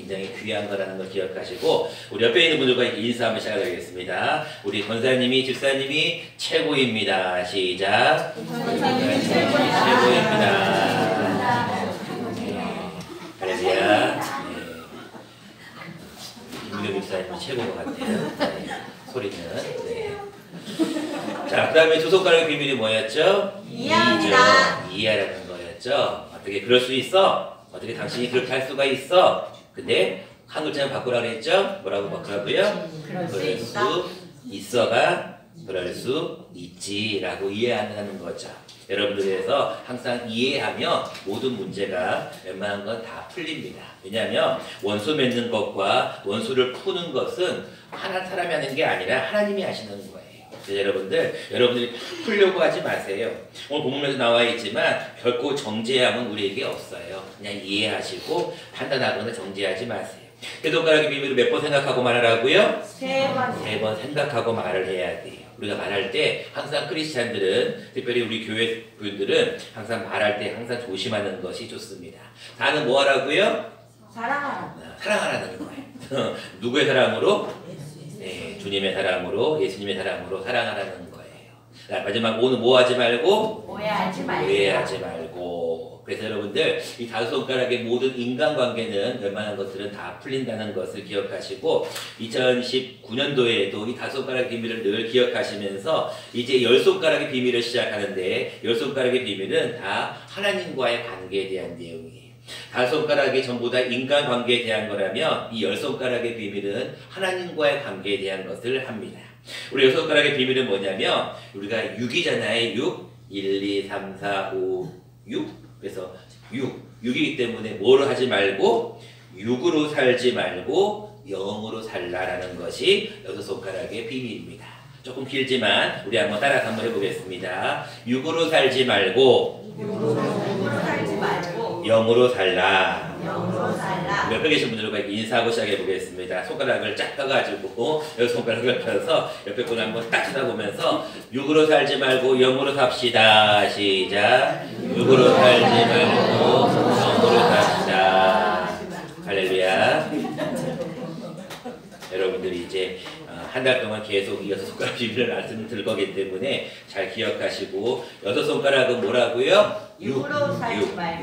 굉장히 귀한 거라는 걸 기억하시고 우리 옆에 있는 분들과 인사 한번 시작하겠습니다. 우리 권사님이 집사님이 최고입니다. 시작. 권사님 최고입니다. 할렐루야. 김규 집사님이 최고인 것 같아요. 네. 소리는. 네. 자, 그 다음에 두 손가락의 비밀이 뭐였죠? 이해합니다. 이해라는 거였죠. 어떻게 그럴 수 있어? 어떻게 당신이 그렇게 할 수가 있어? 근데 한 글자는 바꾸라 그랬죠? 뭐라고 바꾸라고요? 그럴 수 있어가 그럴 수 있지라고 이해한다는 거죠. 여러분들에서 항상 이해하면 모든 문제가 웬만한 건 다 풀립니다. 왜냐하면 원수 맺는 것과 원수를 푸는 것은 한 사람이 하는 게 아니라 하나님이 하시는 거예요. 그래서 여러분들이 풀려고 하지 마세요. 오늘 본문에서 나와 있지만 결코 정죄함은 우리에게 없어요. 그냥 이해하시고 판단하거나 정죄하지 마세요. 세 손가락의 비밀을 몇 번 생각하고 말하라고요? 세 번 생각하고 말을 해야 돼요. 우리가 말할 때 항상 크리스찬들은 특별히 우리 교회 분들은 항상 말할 때 항상 조심하는 것이 좋습니다. 다는 뭐 하라고요? 사랑하라는 거예요. 누구의 사랑으로? 네, 주님의 사랑으로, 예수님의 사랑으로 사랑하라는 거예요. 자, 마지막 오늘 뭐 하지 말고? 오해하지 말고. 그래서 여러분들 이 다섯 손가락의 모든 인간관계는 웬만한 것들은 다 풀린다는 것을 기억하시고 2019년도에도 이 다섯 손가락의 비밀을 늘 기억하시면서 이제 열 손가락의 비밀을 시작하는데 열 손가락의 비밀은 다 하나님과의 관계에 대한 내용이에요. 다섯 손가락이 전부 다 인간관계에 대한 거라면 이 열 손가락의 비밀은 하나님과의 관계에 대한 것을 합니다. 우리 열 손가락의 비밀은 뭐냐면 우리가 6이잖아요. 6, 1, 2, 3, 4, 5, 6 그래서 6이기 때문에 뭐로 하지 말고 6으로 살지 말고 0으로 살라라는 것이 여섯 손가락의 비밀입니다. 조금 길지만 우리 한번 따라서 한번 해보겠습니다. 6으로 살지 말고 0으로 살라. 옆에 계신 분들과 인사하고 시작해 보겠습니다. 손가락을 쫙 펴가지고 여기 손가락을 펴서 옆에 분을 한번 딱 쳐다보면서 6으로 살지 말고 0으로 삽시다. 시작. 6으로 살지 말고 0으로 삽시다. 할렐루야. 여러분들이 이제 한 달 동안 계속 이 여섯 손가락 비밀을 말씀을 들 거기 때문에 잘 기억하시고 여섯 손가락은 뭐라고요?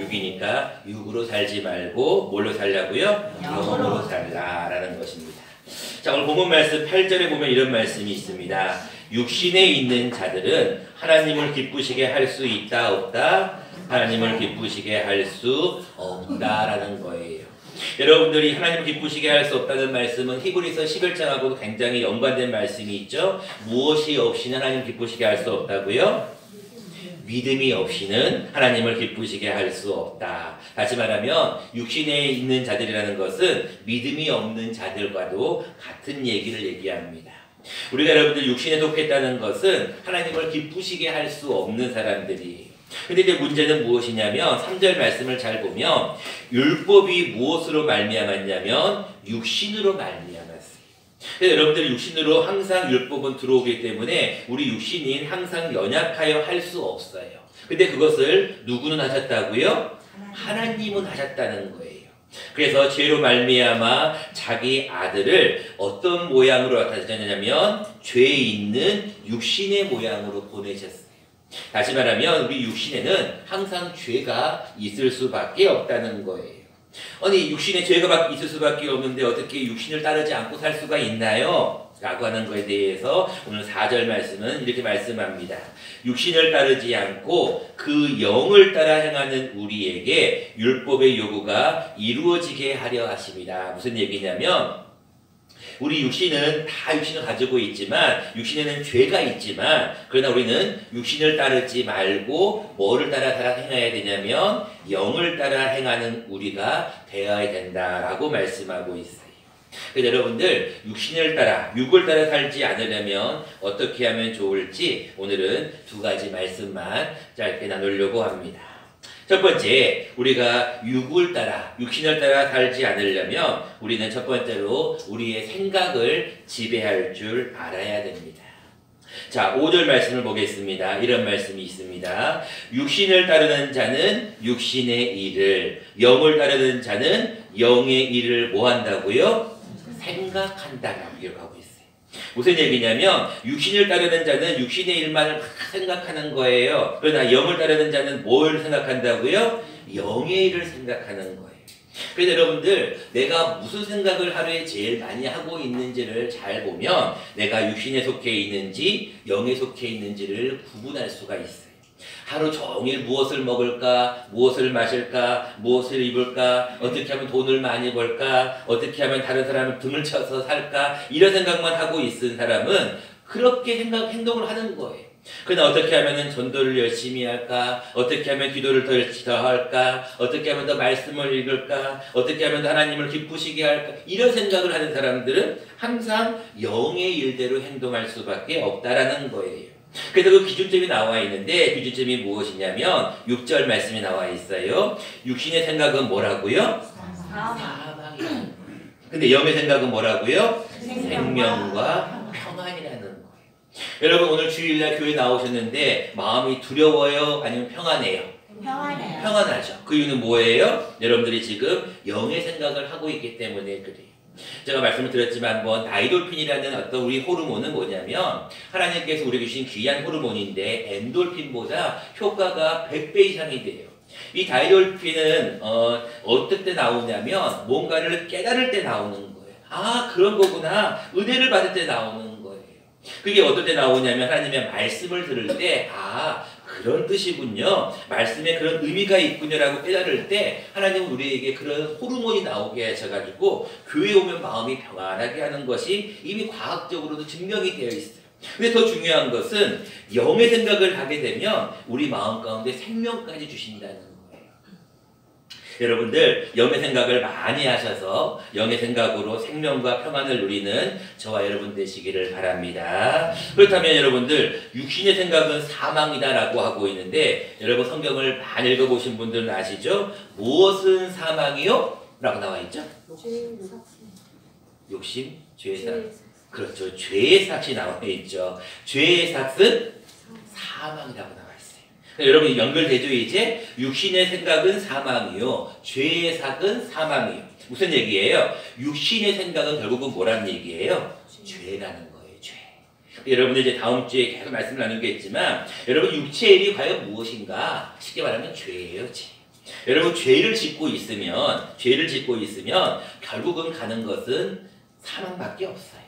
6이니까 6으로 살지 말고 뭘로 살라고요? 0으로 살라라는 것입니다. 자, 오늘 본문 말씀 8절에 보면 이런 말씀이 있습니다. 육신에 있는 자들은 하나님을 기쁘시게 할 수 있다 없다? 하나님을 기쁘시게 할 수 없다라는 거예요. 여러분들이 하나님을 기쁘시게 할 수 없다는 말씀은 히브리서 11장하고도 굉장히 연관된 말씀이 있죠. 무엇이 없이는 하나님을 기쁘시게 할 수 없다고요? 믿음이 없이는 하나님을 기쁘시게 할 수 없다. 다시 말하면 육신에 있는 자들이라는 것은 믿음이 없는 자들과도 같은 얘기를 얘기합니다. 우리가 여러분들 육신에 속했다는 것은 하나님을 기쁘시게 할 수 없는 사람들이에요. 근데 이제 문제는 무엇이냐면 3절 말씀을 잘 보면 율법이 무엇으로 말미암았냐면 육신으로 말미암았어요. 그래서 여러분들이 육신으로 항상 율법은 들어오기 때문에 우리 육신인 항상 연약하여 할 수 없어요. 근데 그것을 누구는 하셨다고요? 하나님은 하셨다는 거예요. 그래서 죄로 말미암아 자기 아들을 어떤 모양으로 나타내셨냐면 죄 있는 육신의 모양으로 보내셨어요. 다시 말하면 우리 육신에는 항상 죄가 있을 수밖에 없다는 거예요. 아니 육신에 죄가 있을 수밖에 없는데 어떻게 육신을 따르지 않고 살 수가 있나요? 라고 하는 것에 대해서 오늘 4절 말씀은 이렇게 말씀합니다. 육신을 따르지 않고 그 영을 따라 행하는 우리에게 율법의 요구가 이루어지게 하려 하십니다. 무슨 얘기냐면 우리 육신은 다 육신을 가지고 있지만 육신에는 죄가 있지만 그러나 우리는 육신을 따르지 말고 뭐를 따라 행해야 되냐면 영을 따라 행하는 우리가 되어야 된다라고 말씀하고 있어요. 그래서 여러분들 육신을 따라 육을 따라 살지 않으려면 어떻게 하면 좋을지 오늘은 두 가지 말씀만 짧게 나누려고 합니다. 첫 번째, 우리가 육신을 따라 살지 않으려면 우리는 첫 번째로 우리의 생각을 지배할 줄 알아야 됩니다. 자, 5절 말씀을 보겠습니다. 이런 말씀이 있습니다. 육신을 따르는 자는 육신의 일을, 영을 따르는 자는 영의 일을 뭐 한다고요? 생각한다라고 기록하고 있어요. 무슨 얘기냐면 육신을 따르는 자는 육신의 일만을 막 생각하는 거예요. 그러나 영을 따르는 자는 뭘 생각한다고요? 영의 일을 생각하는 거예요. 그래서 여러분들 내가 무슨 생각을 하루에 제일 많이 하고 있는지를 잘 보면 내가 육신에 속해 있는지 영에 속해 있는지를 구분할 수가 있어요. 하루 종일 무엇을 먹을까, 무엇을 마실까, 무엇을 입을까, 어떻게 하면 돈을 많이 벌까, 어떻게 하면 다른 사람을 등을 쳐서 살까, 이런 생각만 하고 있는 사람은 그렇게 행동을 하는 거예요. 그러나 어떻게 하면 전도를 열심히 할까, 어떻게 하면 기도를 더 할까, 어떻게 하면 더 말씀을 읽을까, 어떻게 하면 더 하나님을 기쁘시게 할까, 이런 생각을 하는 사람들은 항상 영의 일대로 행동할 수밖에 없다라는 거예요. 그래서 그 기준점이 나와 있는데 기준점이 무엇이냐면 6절 말씀이 나와 있어요. 육신의 생각은 뭐라고요? 사망이라는 거예요. 근데 영의 생각은 뭐라고요? 생명과 평안이라는 거예요. 여러분 오늘 주일날 교회 나오셨는데 마음이 두려워요? 아니면 평안해요? 평안해요. 평안하죠. 그 이유는 뭐예요? 여러분들이 지금 영의 생각을 하고 있기 때문에 그래요. 제가 말씀을 드렸지만 한번 다이돌핀이라는 어떤 우리 호르몬은 뭐냐면 하나님께서 우리에게 주신 귀한 호르몬인데 엔돌핀보다 효과가 100배 이상이 돼요. 이 다이돌핀은 어떨 때 나오냐면 뭔가를 깨달을 때 나오는 거예요. 아 그런 거구나. 은혜를 받을 때 나오는 거예요. 그게 어떨 때 나오냐면 하나님의 말씀을 들을 때 그런 뜻이군요. 말씀에 그런 의미가 있군요라고 깨달을 때 하나님은 우리에게 그런 호르몬이 나오게 하셔가지고 교회에 오면 마음이 평안하게 하는 것이 이미 과학적으로도 증명이 되어 있어요. 근데 더 중요한 것은 영의 생각을 하게 되면 우리 마음 가운데 생명까지 주신다는 거예요. 여러분들 영의 생각을 많이 하셔서 영의 생각으로 생명과 평안을 누리는 저와 여러분 되시기를 바랍니다. 그렇다면 여러분들 육신의 생각은 사망이다라고 하고 있는데 여러분 성경을 많이 읽어보신 분들은 아시죠? 무엇은 사망이요? 라고 나와 있죠? 욕심, 죄의 삭. 그렇죠. 죄의 삭이 나와 있죠. 죄의 삭은 사망이라고 나와 있어요. 여러분 연결되죠 이제? 육신의 생각은 사망이요. 죄의 삭은 사망이요. 무슨 얘기예요? 육신의 생각은 결국은 뭐라는 얘기예요? 죄라는 거예요. 죄. 여러분들 이제 다음 주에 계속 말씀을 나누겠지만 여러분 육체의 일이 과연 무엇인가? 쉽게 말하면 죄예요. 죄. 여러분 죄를 짓고 있으면 결국은 가는 것은 사망밖에 없어요.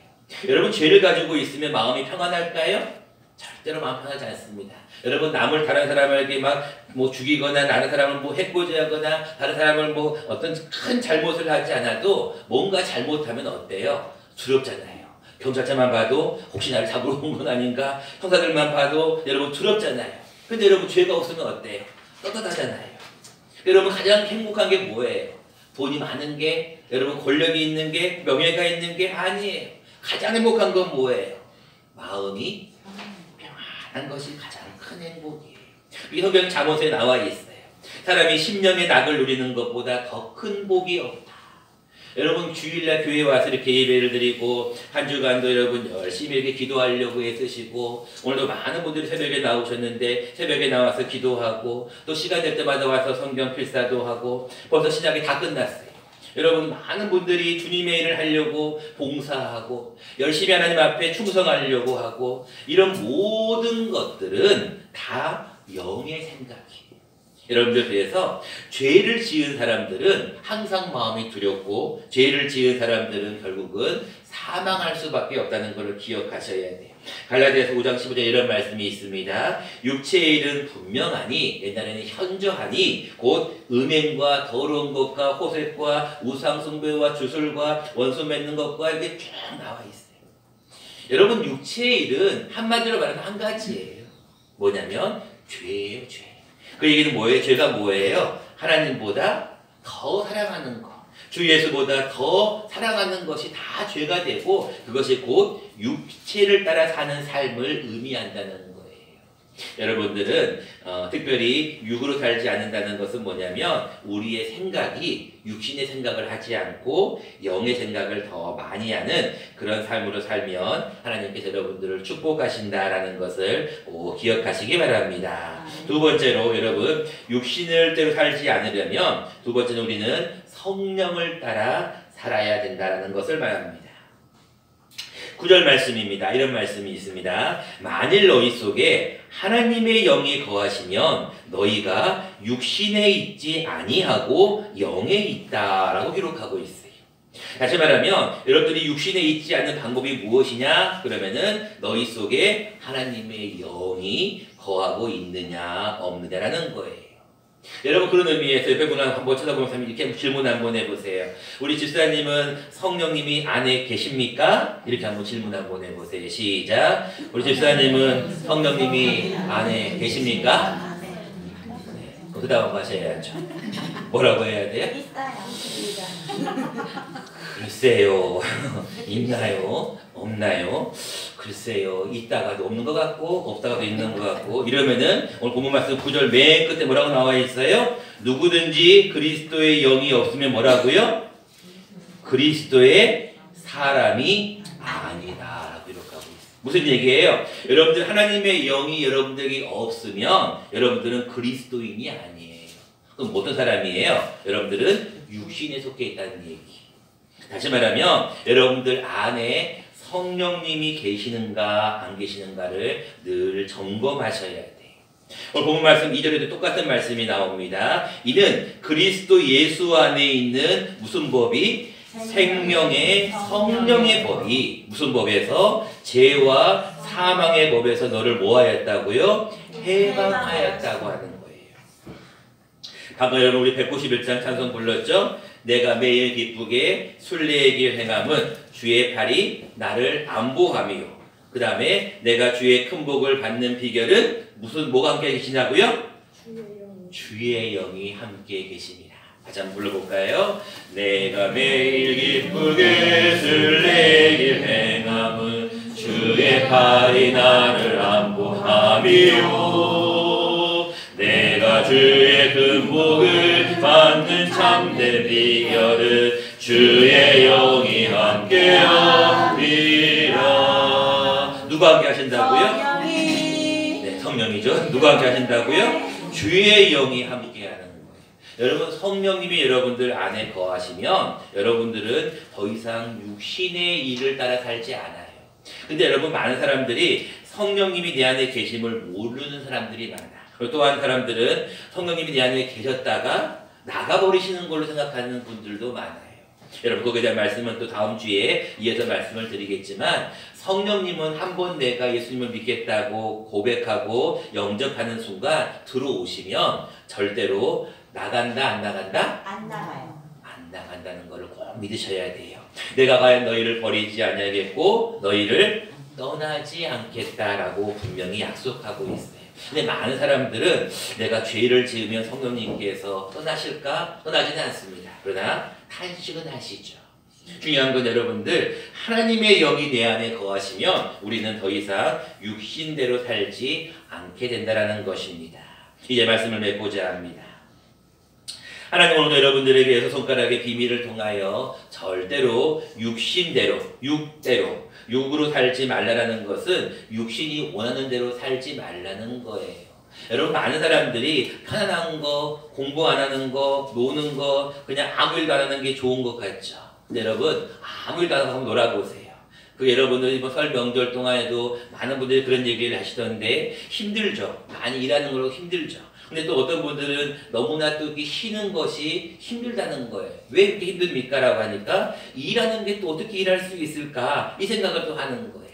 여러분 죄를 가지고 있으면 마음이 평안할까요? 절대로 마음 편하지 않습니다. 여러분 남을 다른 사람에게 막 뭐 죽이거나 다른 사람을 뭐 해코지하거나 다른 사람을 뭐 어떤 큰 잘못을 하지 않아도 뭔가 잘못하면 어때요? 두렵잖아요. 경찰차만 봐도 혹시 나를 잡으러 온 건 아닌가? 형사들만 봐도 여러분 두렵잖아요. 근데 여러분 죄가 없으면 어때요? 떳떳하잖아요. 여러분 가장 행복한 게 뭐예요? 돈이 많은 게, 여러분 권력이 있는 게, 명예가 있는 게 아니에요. 가장 행복한 건 뭐예요? 마음이 평안한 것이 가장 큰 행복이에요. 이 성경 잠언서에 나와 있어요. 사람이 심령의 낙을 누리는 것보다 더 큰 복이 없다. 여러분 주일날 교회에 와서 이렇게 예배를 드리고 한 주간도 여러분 열심히 이렇게 기도하려고 애쓰시고 오늘도 많은 분들이 새벽에 나오셨는데 새벽에 나와서 기도하고 또 시간 될 때마다 와서 성경 필사도 하고 벌써 신학이 다 끝났어요. 여러분 많은 분들이 주님의 일을 하려고 봉사하고 열심히 하나님 앞에 충성하려고 하고 이런 모든 것들은 다 영의 생각이에요. 여러분들 그래서 죄를 지은 사람들은 항상 마음이 두렵고 죄를 지은 사람들은 결국은 사망할 수밖에 없다는 것을 기억하셔야 돼요. 갈라디아서 5장 15절에 이런 말씀이 있습니다. 육체의 일은 분명하니 옛날에는 현저하니 곧 음행과 더러운 것과 호색과 우상숭배와 주술과 원수 맺는 것과 이렇게 쭉 나와 있어요. 여러분 육체의 일은 한마디로 말하면 한 가지예요. 뭐냐면 죄예요. 죄. 그 얘기는 뭐예요? 죄가 뭐예요? 하나님보다 더 사랑하는 것, 주 예수보다 더 사랑하는 것이 다 죄가 되고 그것이 곧 육체를 따라 사는 삶을 의미한다는 거예요. 여러분들은 특별히 육으로 살지 않는다는 것은 뭐냐면 우리의 생각이 육신의 생각을 하지 않고 영의 생각을 더 많이 하는 그런 삶으로 살면 하나님께서 여러분들을 축복하신다라는 것을 꼭 기억하시기 바랍니다. 두 번째로 여러분 육신을 대로 살지 않으려면 두 번째는 우리는 성령을 따라 살아야 된다는 것을 말합니다. 9절 말씀입니다. 이런 말씀이 있습니다. 만일 너희 속에 하나님의 영이 거하시면 너희가 육신에 있지 아니하고 영에 있다라고 기록하고 있어요. 다시 말하면 여러분들이 육신에 있지 않는 방법이 무엇이냐? 그러면은 너희 속에 하나님의 영이 거하고 있느냐 없느냐라는 거예요. 여러분 그런 의미에서 옆에 분 한번 쳐다보면서 이렇게 질문 한번 해보세요. 우리 집사님은 성령님이 안에 계십니까? 이렇게 한번 질문 한번 해보세요. 시작. 우리 집사님은 성령님이 안에 계십니까? 네. 그 다음 하셔야죠. 뭐라고 해야 돼요? 글쎄요. 있나요? 없나요? 글쎄요. 있다가도 없는 것 같고 없다가도 있는 것 같고 이러면은 오늘 본문 말씀 9절 맨 끝에 뭐라고 나와 있어요? 누구든지 그리스도의 영이 없으면 뭐라고요? 그리스도의 사람이 아니다 라고 기록하고 있어요. 무슨 얘기예요? 여러분들 하나님의 영이 여러분들에게 없으면 여러분들은 그리스도인이 아니에요. 그럼 어떤 사람이에요? 여러분들은 육신에 속해 있다는 얘기. 다시 말하면 여러분들 안에 성령님이 계시는가 안 계시는가를 늘 점검하셔야 돼요. 오늘 본문 말씀 2절에도 똑같은 말씀이 나옵니다. 이는 그리스도 예수 안에 있는 무슨 법이? 생명의 성령의 법이 무슨 법에서? 죄와 사망의 법에서 너를 뭐 하였다고요? 해방하였다고 하는 거예요. 방금 여러분 우리 191장 찬송 불렀죠? 내가 매일 기쁘게 순례의 길 행함은 주의 팔이 나를 안보하며 그 다음에 내가 주의 큰 복을 받는 비결은 뭐가 함께 계시냐고요? 주의 영이 함께 계십니다. 다시 한번 불러볼까요? 내가 매일 기쁘게 순례의 길 행함은 주의 팔이 나를 안보하며 내가 주의 큰 복을 받는 참된 비결은 주의 영이 함께하리라. 누가 함께 하신다고요? 네, 성령이죠. 누가 함께 하신다고요? 주의 영이 함께하는 거예요. 여러분 성령님이 여러분들 안에 거하시면 여러분들은 더 이상 육신의 일을 따라 살지 않아요. 근데 여러분 많은 사람들이 성령님이 내 안에 계심을 모르는 사람들이 많아. 그리고 또한 사람들은 성령님이 내 안에 계셨다가 나가버리시는 걸로 생각하는 분들도 많아요. 여러분 거기에 대한 말씀은 또 다음 주에 이어서 말씀을 드리겠지만 성령님은 한번 내가 예수님을 믿겠다고 고백하고 영접하는 순간 들어오시면 절대로 나간다 안 나간다? 안 나가요. 안 나간다는 것을 꼭 믿으셔야 돼요. 내가 과연 너희를 버리지 않겠고 너희를 떠나지 않겠다라고 분명히 약속하고 있어요. 근데 많은 사람들은 내가 죄를 지으면 성령님께서 떠나실까? 떠나지는 않습니다. 그러나 탄식은 하시죠. 중요한 건 여러분들 하나님의 영이 내 안에 거하시면 우리는 더 이상 육신대로 살지 않게 된다는 것입니다. 이제 말씀을 맺고자 합니다. 하나님 오늘도 여러분들에게 여섯 손가락의 비밀을 통하여 절대로 육신대로 육으로 살지 말라는 것은 육신이 원하는 대로 살지 말라는 거예요. 여러분 많은 사람들이 편안한 거, 공부 안 하는 거, 노는 거, 그냥 아무 일도 안 하는 게 좋은 것 같죠. 근데 여러분 아무 일도 안 하고 놀아보세요. 그 여러분들 이번 설 명절 동안에도 많은 분들이 그런 얘기를 하시던데 힘들죠. 많이 일하는 걸로 힘들죠. 근데 또 어떤 분들은 너무나 또 쉬는 것이 힘들다는 거예요. 왜 이렇게 힘듭니까? 라고 하니까 일하는 게 또 어떻게 일할 수 있을까? 이 생각을 또 하는 거예요.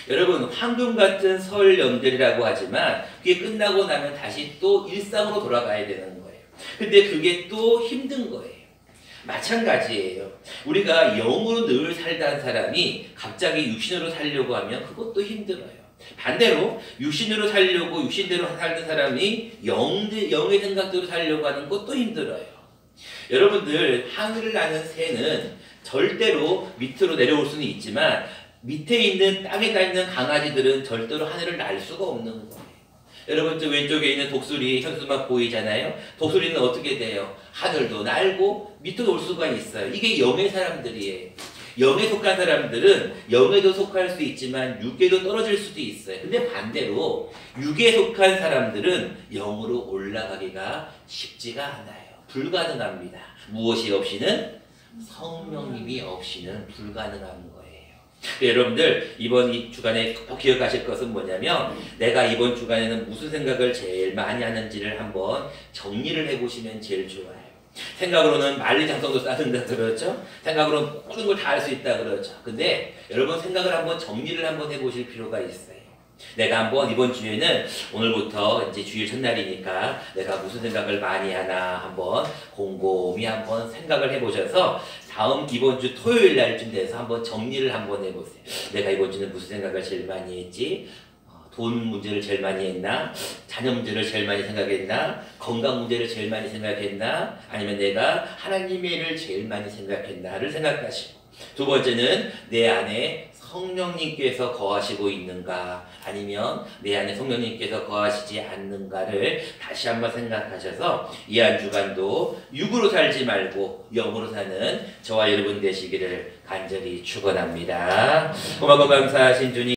여러분 황금 같은 설 명절이라고 하지만 그게 끝나고 나면 다시 또 일상으로 돌아가야 되는 거예요. 근데 그게 또 힘든 거예요. 마찬가지예요. 우리가 영으로 늘 살던 사람이 갑자기 육신으로 살려고 하면 그것도 힘들어요. 반대로 육신으로 살려고 육신대로 살던 사람이 영의 생각대로 살려고 하는 것도 힘들어요. 여러분들 하늘을 나는 새는 절대로 밑으로 내려올 수는 있지만 밑에 있는 땅에다 있는 강아지들은 절대로 하늘을 날 수가 없는 거예요. 여러분 저 왼쪽에 있는 독수리 현수막 보이잖아요. 독수리는 어떻게 돼요? 하늘도 날고 밑으로 올 수가 있어요. 이게 영의 사람들이에요. 영에 속한 사람들은 영에도 속할 수 있지만 육에도 떨어질 수도 있어요. 근데 반대로 육에 속한 사람들은 영으로 올라가기가 쉽지가 않아요. 불가능합니다. 무엇이 없이는? 성령님이 없이는 불가능한 거예요. 여러분들 이번 이 주간에 꼭 기억하실 것은 뭐냐면 내가 이번 주간에는 무슨 생각을 제일 많이 하는지를 한번 정리를 해보시면 제일 좋아요. 생각으로는 만리장성도 쌓는다 그러죠. 생각으로는 모든 걸 다 할 수 있다 그러죠. 근데 여러분 생각을 한번 정리를 한번 해보실 필요가 있어요. 내가 한번 이번 주에는 오늘부터 이제 주일 첫날이니까 내가 무슨 생각을 많이 하나 한번 곰곰이 한번 생각을 해보셔서 다음 이번 주 토요일 날쯤 돼서 한번 정리를 한번 해보세요. 내가 이번 주는 무슨 생각을 제일 많이 했지? 돈 문제를 제일 많이 했나? 자녀 문제를 제일 많이 생각했나? 건강 문제를 제일 많이 생각했나? 아니면 내가 하나님의 일을 제일 많이 생각했나를 생각하시고, 두 번째는 내 안에 성령님께서 거하시고 있는가 아니면 내 안에 성령님께서 거하시지 않는가를 다시 한번 생각하셔서 이 한 주간도 육으로 살지 말고 영으로 사는 저와 여러분 되시기를 간절히 축원합니다. 고맙고 감사하신 주님